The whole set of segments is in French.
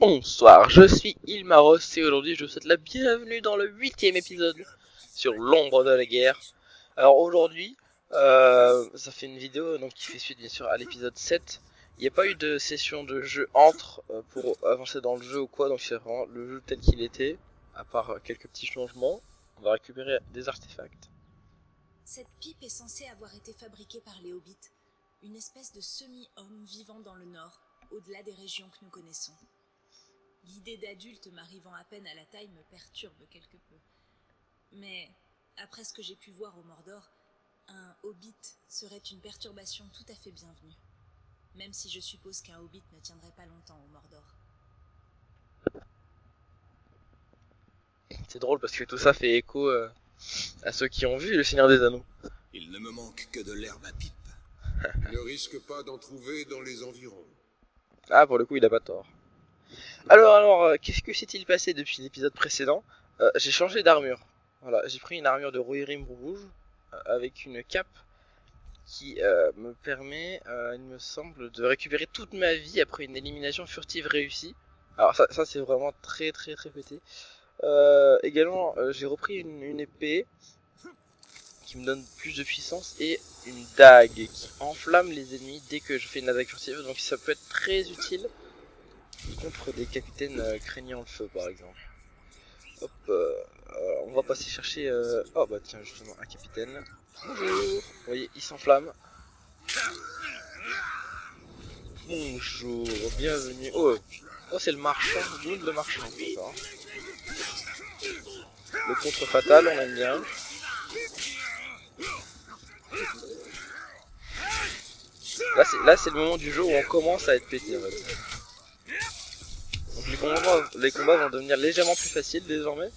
Bonsoir, je suis Ilmaros et aujourd'hui je vous souhaite la bienvenue dans le 8ème épisode sur l'ombre de la guerre. Alors aujourd'hui, ça fait une vidéo donc qui fait suite bien sûr à l'épisode 7. Il n'y a pas eu de session de jeu entre pour avancer dans le jeu ou quoi, donc c'est vraiment le jeu tel qu'il était, à part quelques petits changements. On va récupérer des artefacts. Cette pipe est censée avoir été fabriquée par les hobbits, une espèce de semi-homme vivant dans le nord, au-delà des régions que nous connaissons. L'idée d'adulte m'arrivant à peine à la taille me perturbe quelque peu. Mais, après ce que j'ai pu voir au Mordor, un hobbit serait une perturbation tout à fait bienvenue. Même si je suppose qu'un hobbit ne tiendrait pas longtemps au Mordor. C'est drôle parce que tout ça fait écho à ceux qui ont vu le Seigneur des Anneaux. Il ne me manque que de l'herbe à pipe. Ne risque pas d'en trouver dans les environs. Ah, pour le coup il a pas tort. Alors, qu'est-ce que s'est-il passé depuis l'épisode précédent? J'ai changé d'armure. Voilà, j'ai pris une armure de Rohirrim rouge avec une cape qui me permet, il me semble, de récupérer toute ma vie après une élimination furtive réussie. Alors ça c'est vraiment très pété. Également, j'ai repris une épée qui me donne plus de puissance et une dague qui enflamme les ennemis dès que je fais une attaque furtive. Donc ça peut être très utile contre des capitaines craignant le feu par exemple. Hop, on va passer chercher... Oh bah tiens justement un capitaine. Bonjour. Vous voyez, il s'enflamme. Bonjour, bienvenue. Oh, c'est le marchand, le marchand. D'accord. Le contre fatal, on aime bien. Là c'est le moment du jeu où on commence à être pété en fait. Donc les combats vont devenir légèrement plus faciles désormais.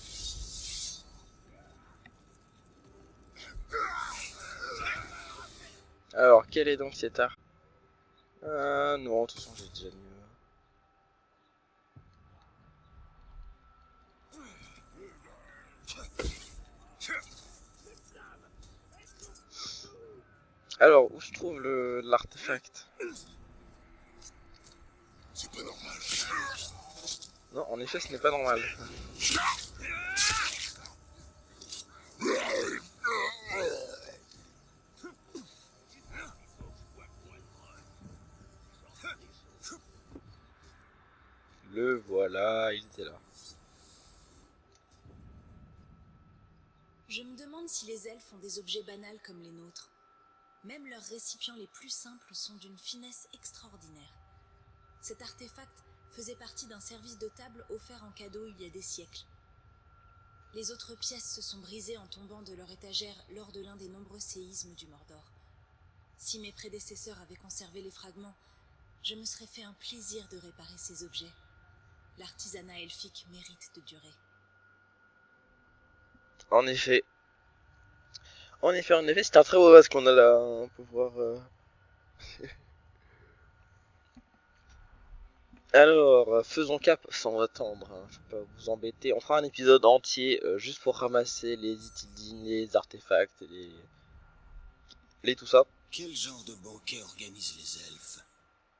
Alors, quel est donc cet art? Non, de toute façon j'ai déjà mieux. Alors, où se trouve l'artefact? C'est pas normal. Non, en effet, ce n'est pas normal. Le voilà, il était là. Je me demande si les elfes ont des objets banals comme les nôtres. Même leurs récipients les plus simples sont d'une finesse extraordinaire. Cet artefact faisait partie d'un service de table offert en cadeau il y a des siècles. Les autres pièces se sont brisées en tombant de leur étagère lors de l'un des nombreux séismes du Mordor. Si mes prédécesseurs avaient conservé les fragments, je me serais fait un plaisir de réparer ces objets. L'artisanat elfique mérite de durer. En effet, c'est un très beau vase qu'on a là. On peut voir. Alors, faisons cap sans attendre. Hein. Je vais pas vous embêter. On fera un épisode entier juste pour ramasser les itidines, les artefacts, les tout ça. Quel genre de banquet organisent les elfes?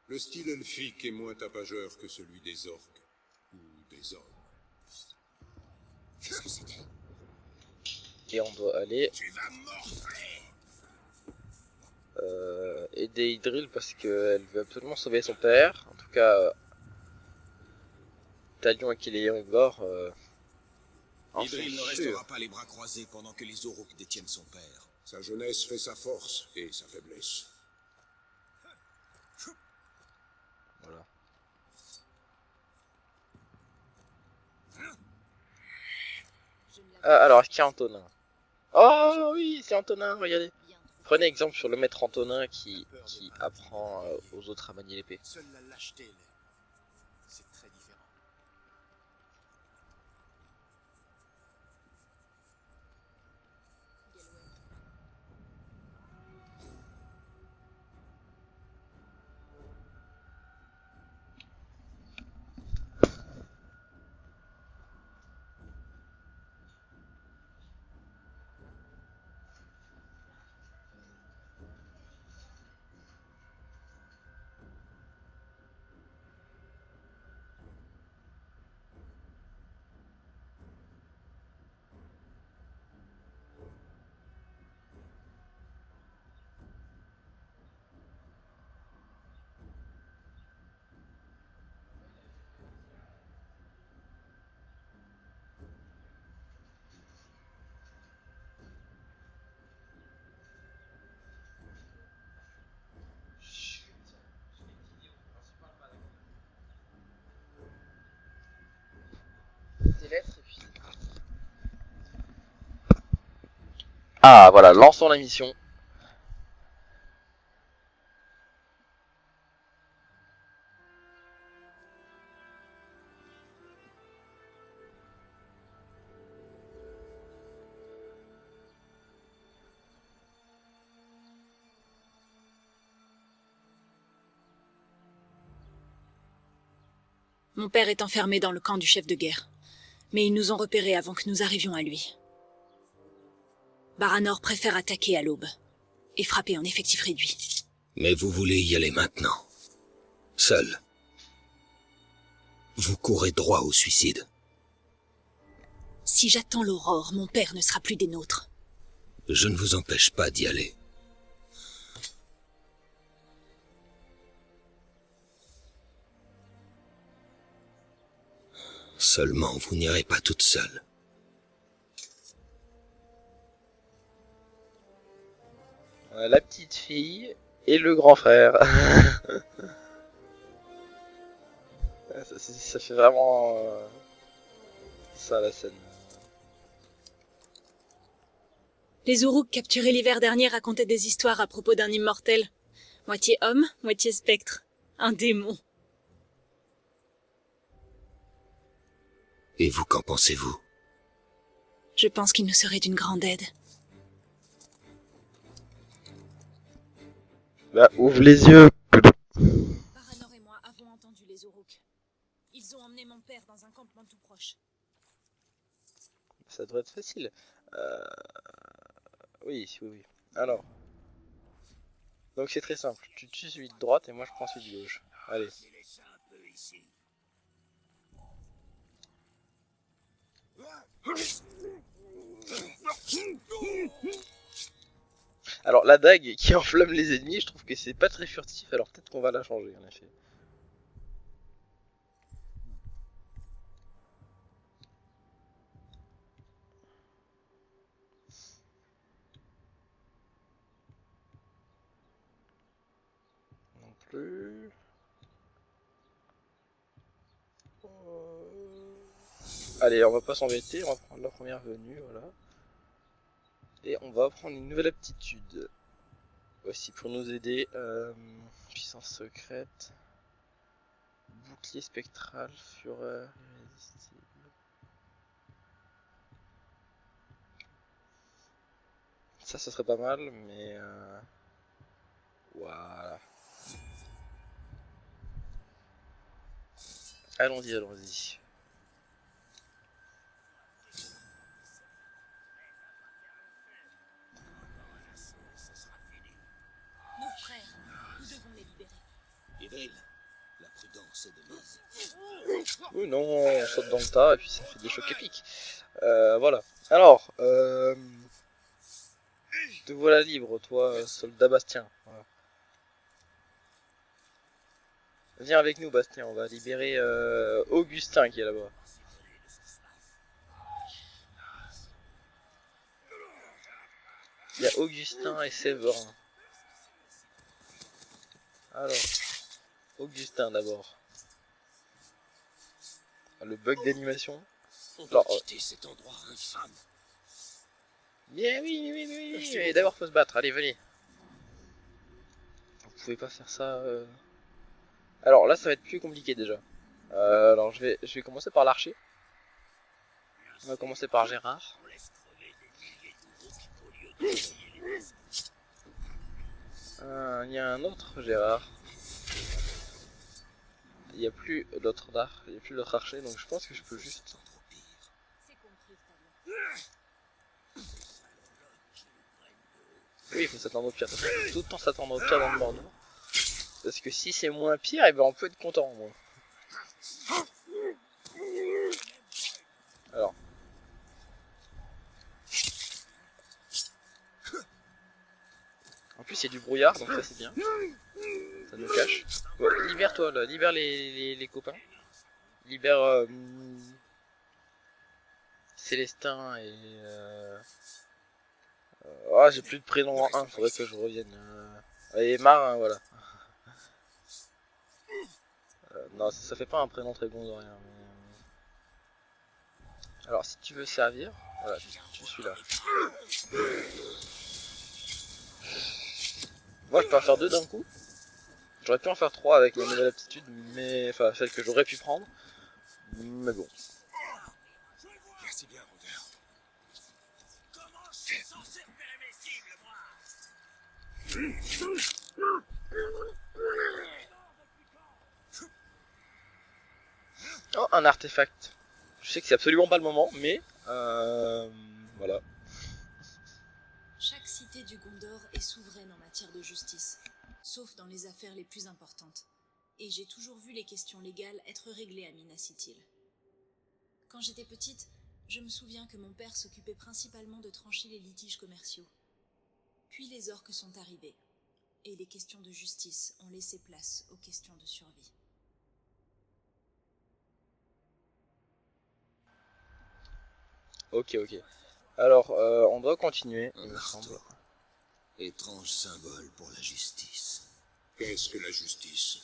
Le style elfique est moins tapageur que celui des orques. Ou des hommes. Qu'est-ce que c'était? Et on doit aller Tu vas morfler. aider Idril parce qu'elle veut absolument sauver son père. En tout cas, Talion et Celebrimbor en sont Idril ne sûrs. restera pas les bras croisés pendant que les Aurochs détiennent son père. Sa jeunesse fait sa force et sa faiblesse. Voilà. Alors, est-ce qu'il y a Antonin? Oh oui, c'est Antonin, regardez. Prenez exemple sur le maître Antonin qui apprend aux autres à manier l'épée. Seule la lâcheté, c'est très différent. Ah, voilà, lançons la mission. Mon père est enfermé dans le camp du chef de guerre. Mais ils nous ont repérés avant que nous arrivions à lui. Baranor préfère attaquer à l'aube et frapper en effectif réduit. Mais vous voulez y aller maintenant. Seul. Vous courez droit au suicide. Si j'attends l'aurore, mon père ne sera plus des nôtres. Je ne vous empêche pas d'y aller. Seulement, vous n'irez pas toute seule. La petite fille et le grand frère. Ça fait vraiment ça la scène. Les Uruk capturés l'hiver dernier racontaient des histoires à propos d'un immortel. Moitié homme, moitié spectre. Un démon. Et vous, qu'en pensez-vous? Je pense qu'il nous serait d'une grande aide. Bah, ouvre les yeux. Baranor et moi avons entendu les Uruk. Ils ont emmené mon père dans un campement tout proche. Ça devrait être facile. Oui. Alors. Donc c'est très simple. Tu tues celui de droite et moi je prends celui de gauche. Allez. Alors la dague qui enflamme les ennemis, je trouve que c'est pas très furtif, alors peut-être qu'on va la changer en effet. Non plus. Allez, on va pas s'embêter, on va prendre la première venue, voilà. Et on va prendre une nouvelle aptitude. Voici pour nous aider. Puissance secrète. Bouclier spectral, fureur irrésistible. Ça, ce serait pas mal, mais... Voilà. Allons-y. Nos frères, nous devons les libérer. Idril, la prudence est de mise. Oui, non, on saute dans le tas et puis ça fait des chocs épiques. Voilà. Alors, te voilà libre, toi, soldat Bastien. Voilà. Viens avec nous, Bastien, on va libérer Augustin qui est là-bas. Il y a Augustin et Séverin. Alors, Augustin d'abord. Le bug d'animation. On doit quitter cet endroit infâme. Bien oui, mais d'abord faut se battre, allez venez. Vous pouvez pas faire ça. Alors là ça va être plus compliqué déjà. Alors je vais commencer par l'archer. On va commencer par Gérard. Il y a un autre Gérard. Il n'y a plus l'autre archer, donc je pense que je peux juste... Oui, il faut s'attendre au pire. Tout le temps s'attendre au pire dans le Mordor. Parce que si c'est moins pire, et ben on peut être content au moins. Alors. En plus il y a du brouillard, donc ça c'est bien. Ça nous cache. Bon, libère-toi là, libère les copains. Libère Célestin et... Ah, j'ai plus de prénom en 1, faudrait que je revienne. Et Marin, voilà. Non, ça fait pas un prénom très gondorien. Mais... Alors, si tu veux servir, Voilà, je suis là. Moi je peux en faire 2 d'un coup. J'aurais pu en faire 3 avec ma nouvelle aptitude, mais enfin celle que j'aurais pu prendre. Mais bon. Merci bien, Rôdeur. Comment je suis censé repérer mes cibles, moi? Oh, un artefact. Je sais que c'est absolument pas le moment, mais voilà. Chaque cité du Gondor est souveraine en matière de justice, sauf dans les affaires les plus importantes. Et j'ai toujours vu les questions légales être réglées à Minas Ithil. Quand j'étais petite, je me souviens que mon père s'occupait principalement de trancher les litiges commerciaux. Puis les orques sont arrivés, et les questions de justice ont laissé place aux questions de survie. Ok. Alors, on doit continuer, il Un me semble. marteau. Étrange symbole pour la justice. Qu'est-ce que la justice?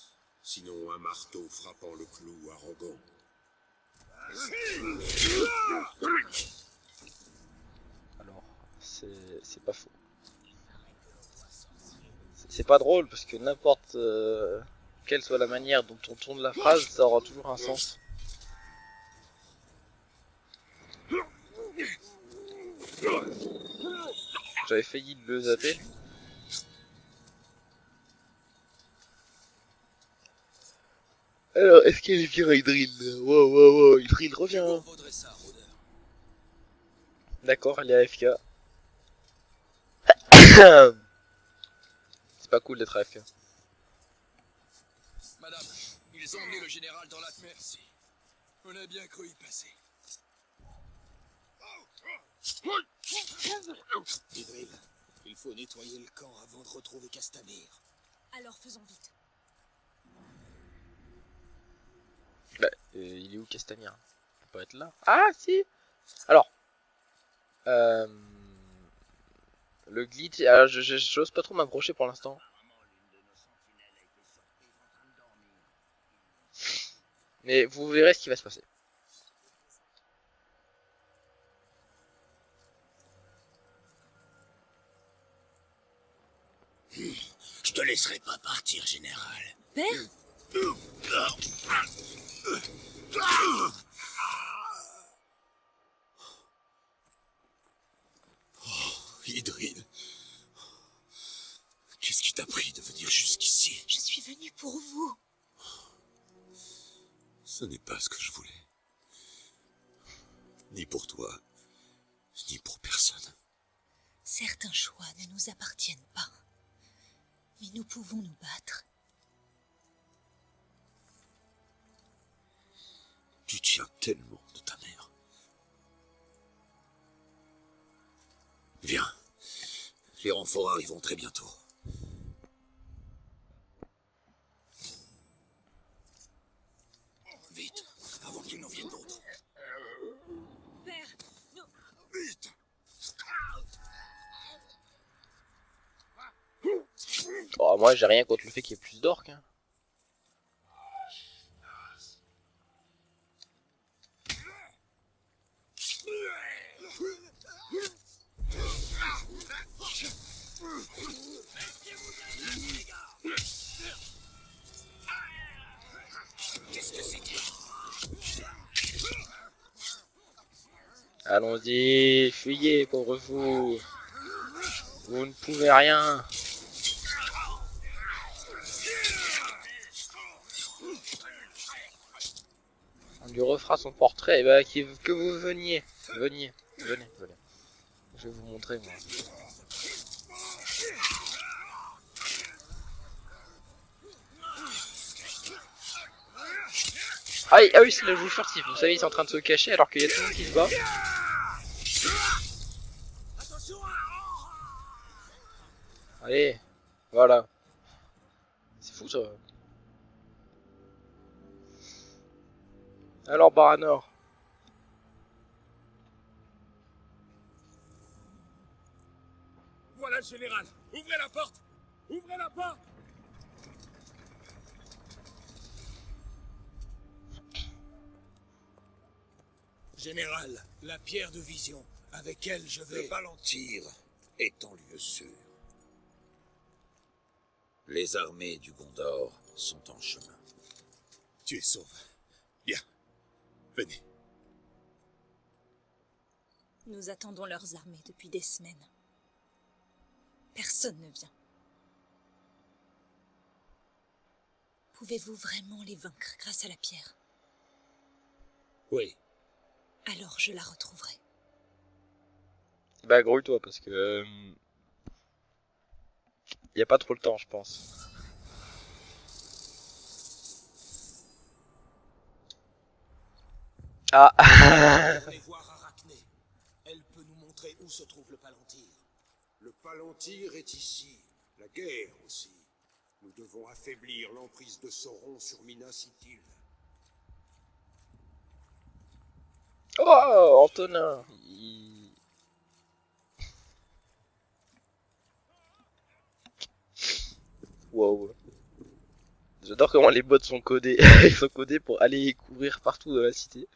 Sinon un marteau frappant le clou arrogant. Alors, c'est pas faux. C'est pas drôle parce que n'importe quelle soit la manière dont on tourne la phrase, ça aura toujours un sens. J'avais failli le zapper. Alors, est-ce qu'il y a les Idril? Wow, Idril revient. Vaudrait ça, Rôdeur. D'accord, elle est AFK. C'est pas cool d'être AFK. Madame, ils ont emmené le général dans la... Merci. On a bien cru y passer. Idril, il faut nettoyer le camp avant de retrouver Castamir. Alors faisons vite. Bah, il est où Castamir? Il peut pas être là. Ah, si. Alors, le glitch. Alors, j'ose pas trop m'approcher pour l'instant. Mais vous verrez ce qui va se passer. Je te laisserai pas partir, général. Père ? Idril. Qu'est-ce qui t'a pris de venir jusqu'ici? Je suis venue pour vous. Ce n'est pas ce que je voulais. Ni pour toi, ni pour personne. Certains choix ne nous appartiennent pas. Mais nous pouvons nous battre. Tu tiens tellement de ta mère. Viens. Les renforts arriveront très bientôt. Vite, avant qu'il n'en vienne d'autres. Père, nous... Vite! Oh, moi j'ai rien contre le fait qu'il y ait plus d'orques. Hein. Qu'est-ce que c'était? Allons-y, fuyez, pauvre vous. Vous ne pouvez rien. On lui refera son portrait, et bah, que vous veniez. Venez. Je vais vous montrer, moi. Ah oui, c'est le jeu furtif. Vous savez, ils sont en train de se cacher alors qu'il y a tout le monde qui se bat. Allez, voilà. C'est fou ça. Alors Baranor. Voilà le général. Ouvrez la porte. Ouvrez la porte. Général, la pierre de vision. Avec elle, je vais... Le Palantir est en lieu sûr. Les armées du Gondor sont en chemin. Tu es sauve. Bien. Venez. Nous attendons leurs armées depuis des semaines. Personne ne vient. Pouvez-vous vraiment les vaincre grâce à la pierre? Oui. Alors je la retrouverai. Bah grouille-toi parce que y a pas trop le temps, je pense. Ah. Allez voir Arachné. Elle peut nous montrer où se trouve le Palantir. Le Palantir est ici. La guerre aussi. Nous devons affaiblir l'emprise de Sauron sur Minas Ithil. Oh, Antonin. Wow. J'adore comment les bots sont codés. Ils sont codés pour aller courir partout dans la cité.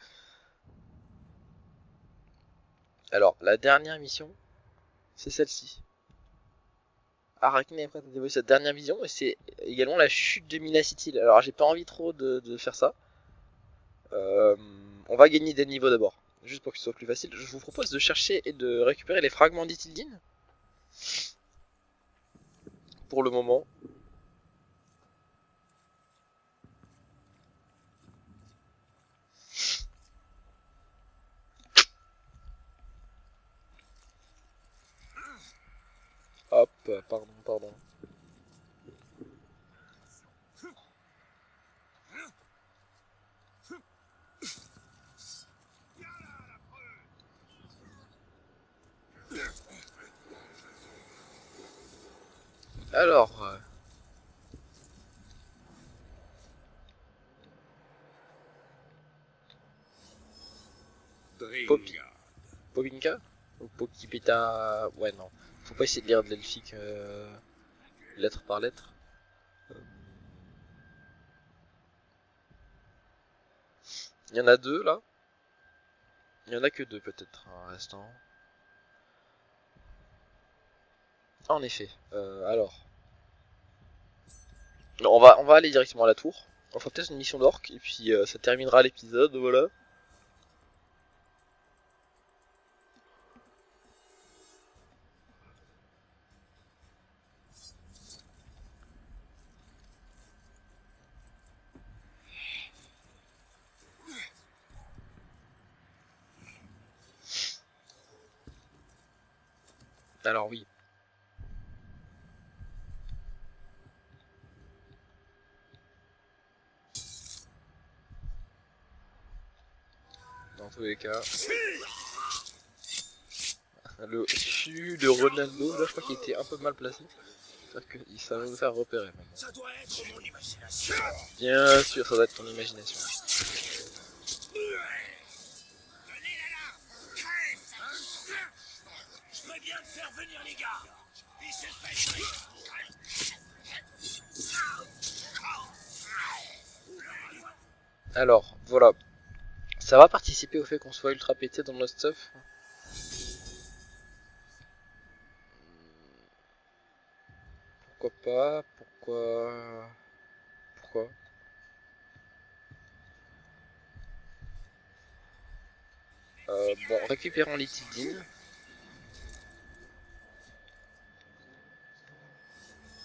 Alors, la dernière mission, c'est celle-ci. Arachné est prête à dévoiler sa dernière vision, et c'est également la chute de Minas Ithil. Alors, j'ai pas envie trop de faire ça. On va gagner des niveaux d'abord, juste pour que ce soit plus facile. Je vous propose de chercher et de récupérer les fragments d'Ithildin. Pour le moment. Hop, pardon. Alors, Dringa. Povinka ou Pokipeta. Ouais, non. Faut pas essayer de lire de l'elfique lettre par lettre. Il y en a deux là. Il y en a que deux peut-être un instant. En effet. Alors. Non, on va aller directement à la tour. On fera peut-être une mission d'orc et puis ça terminera l'épisode, voilà. Alors oui. Dans tous les cas. Le su de Ronaldo, là je crois qu'il était un peu mal placé. C'est-à-dire qu'il savait nous faire repérer maintenant. Ça doit être mon imagination. Bien sûr, ça doit être ton imagination. Donnez l'alarme. Crève. Je ferais bien de faire venir les gars. Et c'est fait. Alors, voilà. Ça va participer au fait qu'on soit ultra pété dans notre stuff. Pourquoi pas? Pourquoi? Bon, récupérons les Tildines.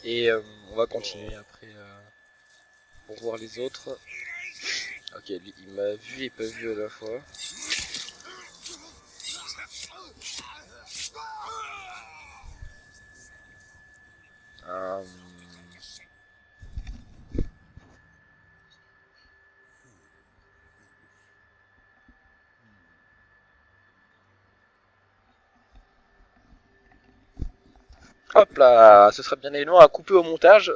Et on va continuer après pour voir les autres. Ok, lui il m'a vu et pas vu à la fois. Hop là, ce sera bien évident à couper au montage.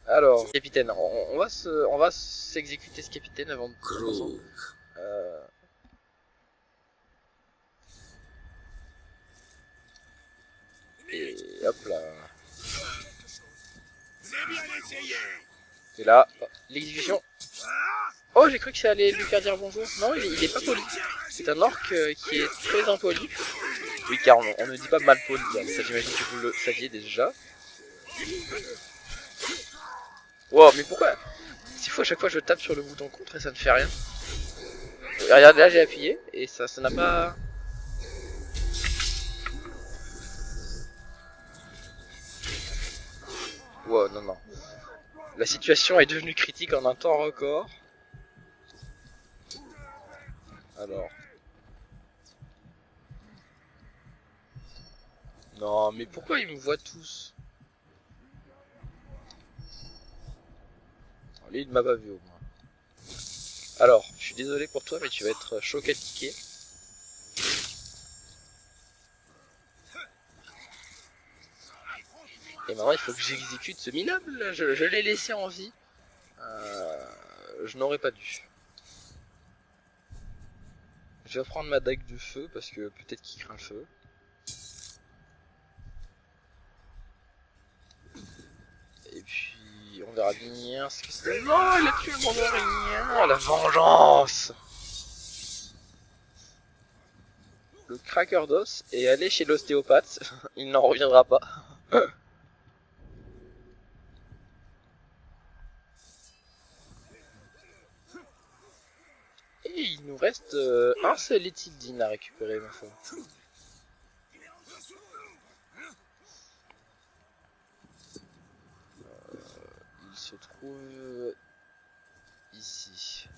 Alors, capitaine, on va s'exécuter ce capitaine avant de Krug. Et hop là. C'est bien essayé. Et là, l'exécution. Oh, j'ai cru que ça allait lui faire dire bonjour. Non, il est pas poli. C'est un orc qui est très impoli. Oui, car on ne dit pas mal poli. Hein. Ça, j'imagine que vous le saviez déjà. Wow, mais pourquoi? S'il faut à chaque fois je tape sur le bouton contre et ça ne fait rien. Regardez, là j'ai appuyé et ça n'a pas... Wow, non, non. La situation est devenue critique en un temps record. Alors... Non, mais pourquoi ils me voient tous? Lui, il m'a pas vu au moins. Alors, je suis désolé pour toi, mais tu vas être choquatiqué. Et maintenant, il faut que j'exécute ce minable. Je l'ai laissé en vie. Je n'aurais pas dû. Je vais prendre ma dague du feu, parce que peut-être qu'il craint le feu. Et puis, on verra bien ce que c'est. Non, il a tué mon rien. La vengeance. Le craqueur d'os est allé chez l'ostéopathe. Il n'en reviendra pas. Et il nous reste un seul éthylidine à récupérer, ma foi. Il se trouve ici.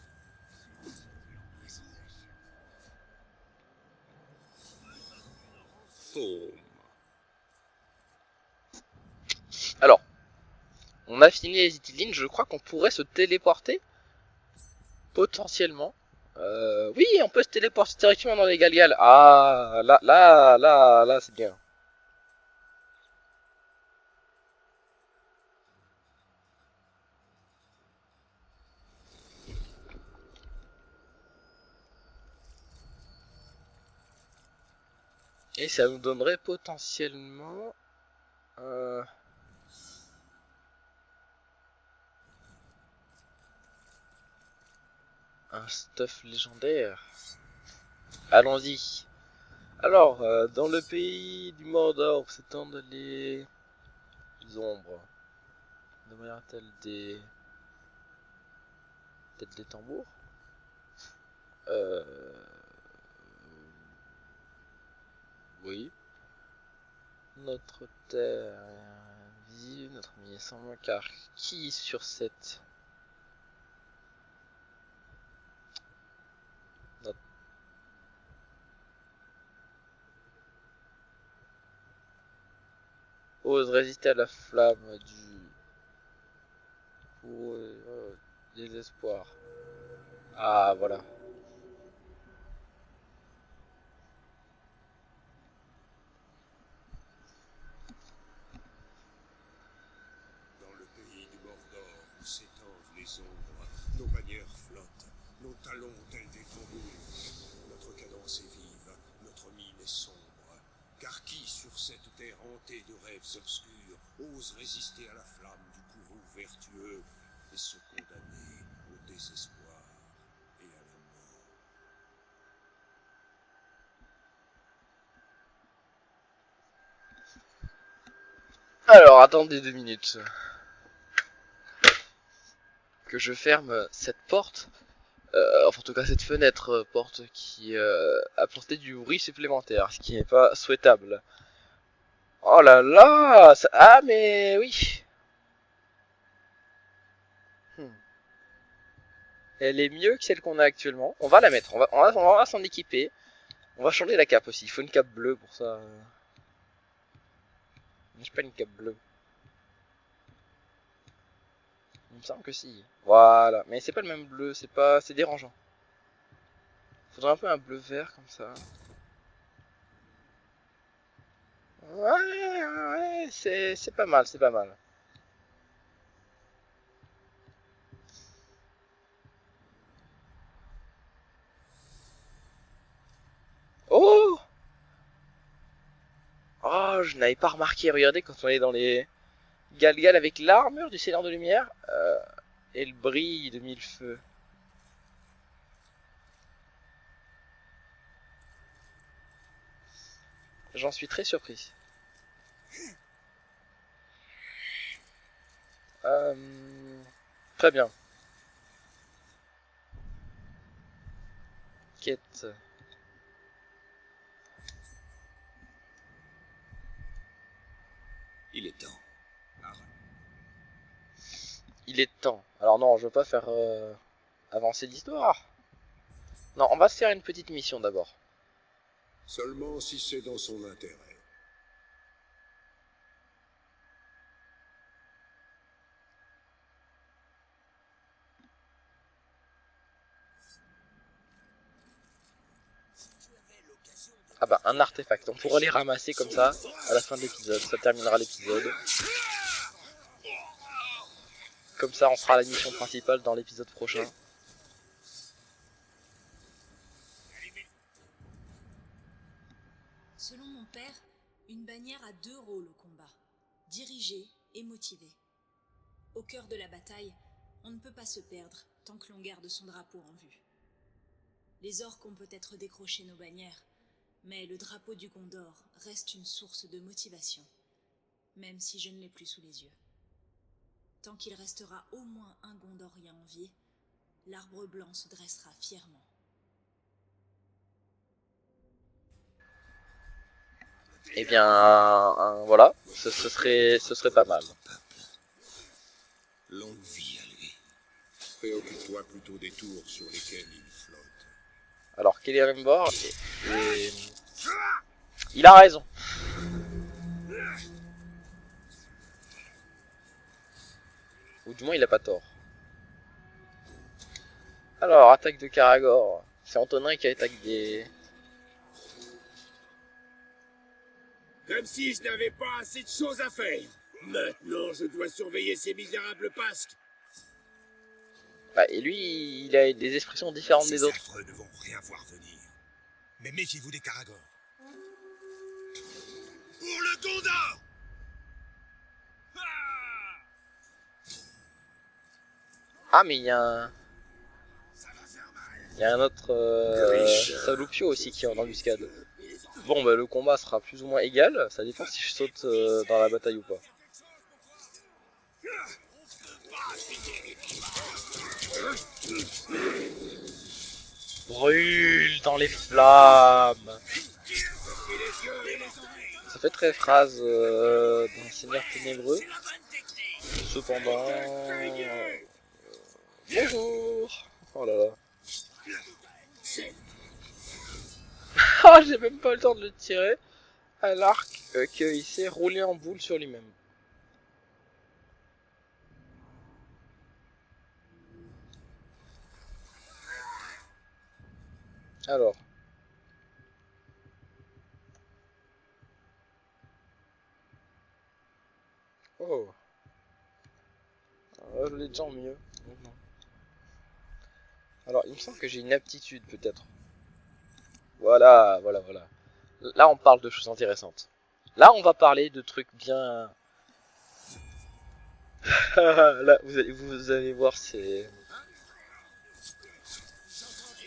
Alors, on a fini les éthylines, je crois qu'on pourrait se téléporter. Potentiellement. Oui, on peut se téléporter directement dans les Galgales. Ah, là, c'est bien. Et ça nous donnerait potentiellement... un stuff légendaire. Allons-y. Alors, dans le pays du Mordor s'étendent les ombres. De manière telle des... Peut-être des tambours. Oui. Notre terre est invisible, notre ami est sans moi, car qui sur cette... ose résister à la flamme du désespoir. Ah, voilà. Dans le pays du Mordor où s'étendent les ombres, nos bannières flottent, nos talons tels des tambours. Notre cadence est vive, notre mine est sombre. Car qui sur cette terre hantée de rêves obscurs ose résister à la flamme du courroux vertueux et se condamner au désespoir et à la mort? Alors, attendez 2 minutes. Que je ferme cette porte. Enfin, en tout cas, cette fenêtre porte qui apportait du bruit supplémentaire, ce qui n'est pas souhaitable. Oh là là ça... Ah, mais oui. Elle est mieux que celle qu'on a actuellement. On va la mettre, on va s'en équiper. On va changer la cape aussi. Il faut une cape bleue pour ça. J'ai pas une cape bleue. Il me semble que si. Voilà. Mais c'est pas le même bleu, c'est dérangeant. Faudrait un peu un bleu vert comme ça. Ouais, c'est pas mal, c'est pas mal. Oh! Oh, je n'avais pas remarqué, regardez, quand on est dans les Galgal avec l'armure du Seigneur de Lumière et le brille de mille feux. J'en suis très surpris. Très bien. Quête. Il est temps. Il est temps. Alors non, je veux pas faire avancer l'histoire. Non, on va se faire une petite mission d'abord. Seulement si c'est dans son intérêt. Ah bah, un artefact. On pourra les ramasser comme ça à la fin de l'épisode. Ça terminera l'épisode. Comme ça, on fera la mission principale dans l'épisode prochain. Selon mon père, une bannière a deux rôles au combat, diriger et motiver. Au cœur de la bataille, on ne peut pas se perdre tant que l'on garde son drapeau en vue. Les orques ont peut-être décroché nos bannières, mais le drapeau du Gondor reste une source de motivation, même si je ne l'ai plus sous les yeux. Tant qu'il restera au moins un Gondorien en vie, l'arbre blanc se dressera fièrement. Eh bien, voilà, ce serait pas mal. Longue vie à lui. Préoccupe-toi plutôt des tours sur lesquels il flotte. Alors, Celebrimbor, il a raison. Ou du moins, il a pas tort. Alors, attaque de Karagor. C'est Antonin qui attaque des... Comme si je n'avais pas assez de choses à faire. Maintenant, je dois surveiller ces misérables pasques. Bah, et lui, il a des expressions différentes des Ces autres. affreux ne vont rien voir venir. Mais méfiez-vous des Karagor. Pour le Gondor! Ah, mais il y a un... Il y a un autre Salupio aussi qui est en embuscade. Bon, bah le combat sera plus ou moins égal, ça dépend si je saute dans la bataille ou pas. Brûle dans les flammes. Ça fait très phrase d'un seigneur ténébreux. Cependant... bonjour. Oh là là. Ah, j'ai même pas le temps de le tirer à l'arc qu'il s'est roulé en boule sur lui-même. Alors. Oh. Je l'ai déjà en mieux. Alors, il me semble que j'ai une aptitude peut-être. Voilà. Là, on parle de choses intéressantes. Là, on va parler de trucs bien... Là, vous allez voir, c'est...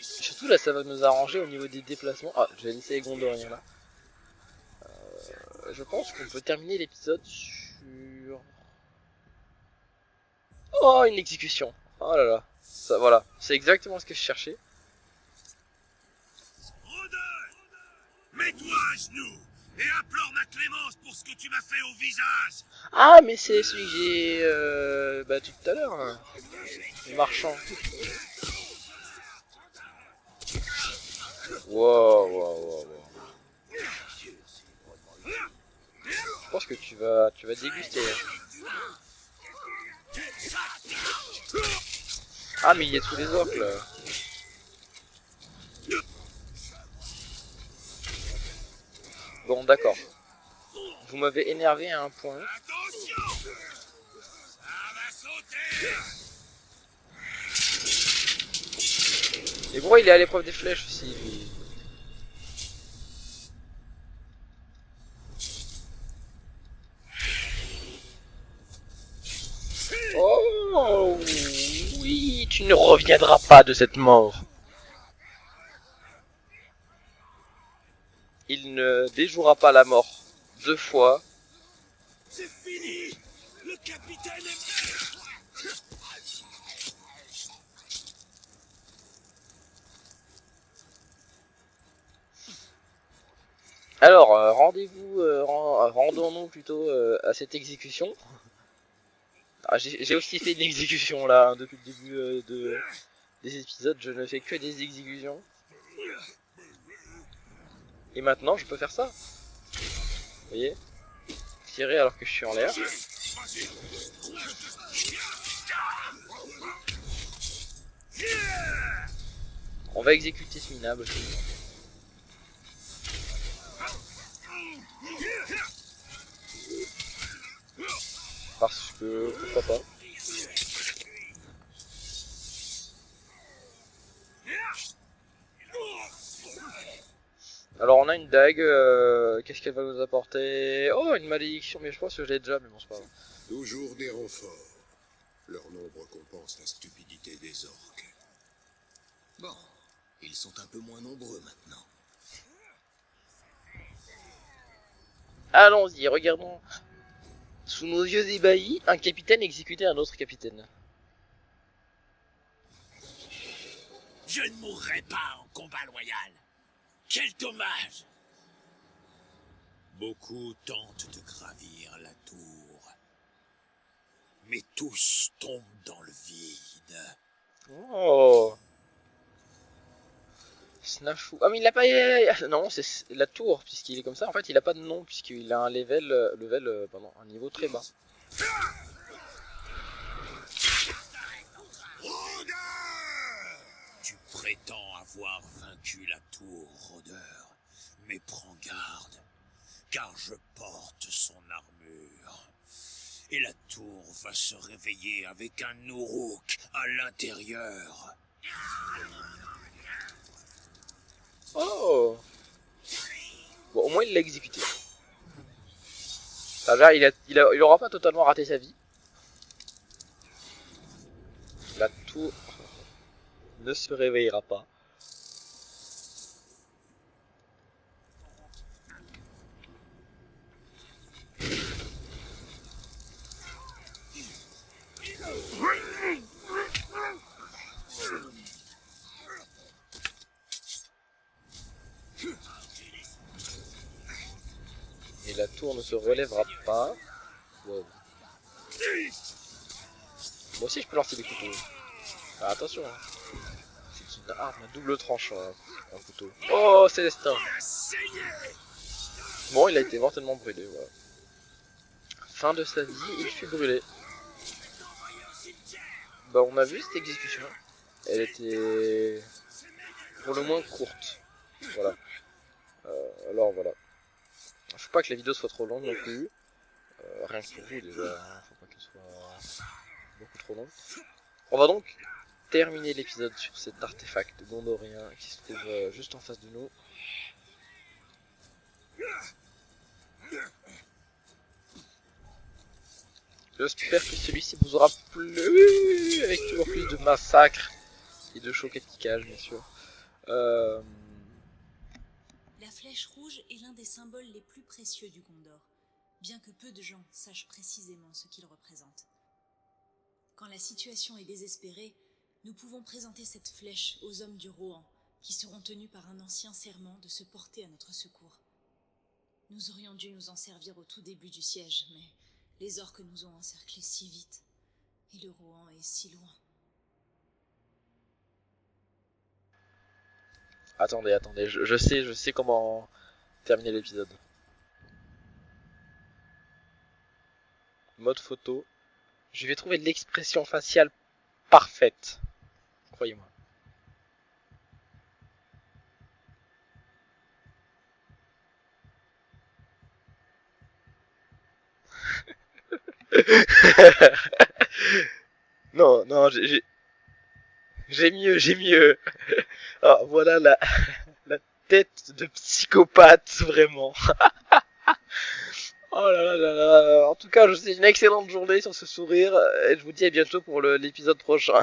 Surtout, là, ça va nous arranger au niveau des déplacements. Ah, je vais laisser les Gondoriens, là. Je pense qu'on peut terminer l'épisode sur... Oh, une exécution. Oh là là. Ça, voilà, c'est exactement ce que je cherchais. Mets-toi à genoux et implore ma clémence pour ce que tu m'as fait au visage. Ah, mais c'est celui que j'ai battu tout à l'heure. Hein. Le marchand. Wow. Je pense que tu vas déguster. Hein. Ah, mais il y a tous les orques là. Bon, d'accord. Vous m'avez énervé à un point. Attention, ça va sauter. Et pourquoi il est à l'épreuve des flèches aussi, lui? Oh oui, tu ne reviendras pas de cette mort. il ne déjouera pas la mort 2 fois. C'est fini. Le capitaine est... Alors, rendons-nous plutôt à cette exécution. Ah, j'ai aussi fait une exécution là, hein, depuis le début des épisodes, je ne fais que des exécutions. Et maintenant, je peux faire ça. Vous voyez? Tirer alors que je suis en l'air. On va exécuter ce minable. Parce que, pourquoi pas. Alors on a une dague, qu'est-ce qu'elle va nous apporter? Oh, une malédiction, mais je pense que je l'ai déjà, mais bon c'est pas grave. Toujours des renforts. Leur nombre compense la stupidité des orques. Bon, ils sont un peu moins nombreux maintenant. Allons-y, regardons. Sous nos yeux ébahis, un capitaine exécutait un autre capitaine. Je ne mourrai pas en combat loyal. Quel dommage! Beaucoup tentent de gravir la tour. Mais tous tombent dans le vide. Oh, Snafou. Ah mais il a pas... Non, c'est la tour, puisqu'il est comme ça. En fait, il a pas de nom, puisqu'il a un pardon, un niveau très bas. Tu prétends avoir vaincu la tour, rôdeur. Mais prends garde, car je porte son armure. Et la tour va se réveiller avec un Uruk à l'intérieur. Oh. Bon, au moins il l'a exécuté. Ça va, il aura pas totalement raté sa vie. La tour ne se réveillera pas. Et la tour ne se relèvera pas. Wow. Moi aussi je peux lancer des couteaux. Ah, attention, hein. C'est une arme à double tranchant, hein, un couteau. Oh, Célestin. Bon, il a été mortellement brûlé, voilà. Fin de sa vie, il fut brûlé. Bah, on a vu cette exécution. Elle était pour le moins courte. Voilà. Alors voilà. Faut pas que la vidéo soit trop longue non plus. Rien que pour vous déjà. Hein. Faut pas qu'elle soit beaucoup trop longue. On va donc terminer l'épisode sur cet artefact gondorien qui se trouve juste en face de nous. J'espère que celui-ci vous aura plu, avec toujours plus de massacres et de chocs et de kickages, bien sûr. La flèche rouge est l'un des symboles les plus précieux du Gondor, bien que peu de gens sachent précisément ce qu'il représente. Quand la situation est désespérée, nous pouvons présenter cette flèche aux hommes du Rohan, qui seront tenus par un ancien serment de se porter à notre secours. Nous aurions dû nous en servir au tout début du siège, mais les orques nous ont encerclés si vite, et le Rohan est si loin. Attendez, je sais comment terminer l'épisode. Mode photo. Je vais trouver l'expression faciale parfaite. Croyez-moi. Non, j'ai mieux. Ah, voilà la tête de psychopathe, vraiment. Oh là là là là. En tout cas, je vous souhaite une excellente journée sur ce sourire. Et je vous dis à bientôt pour l'épisode prochain.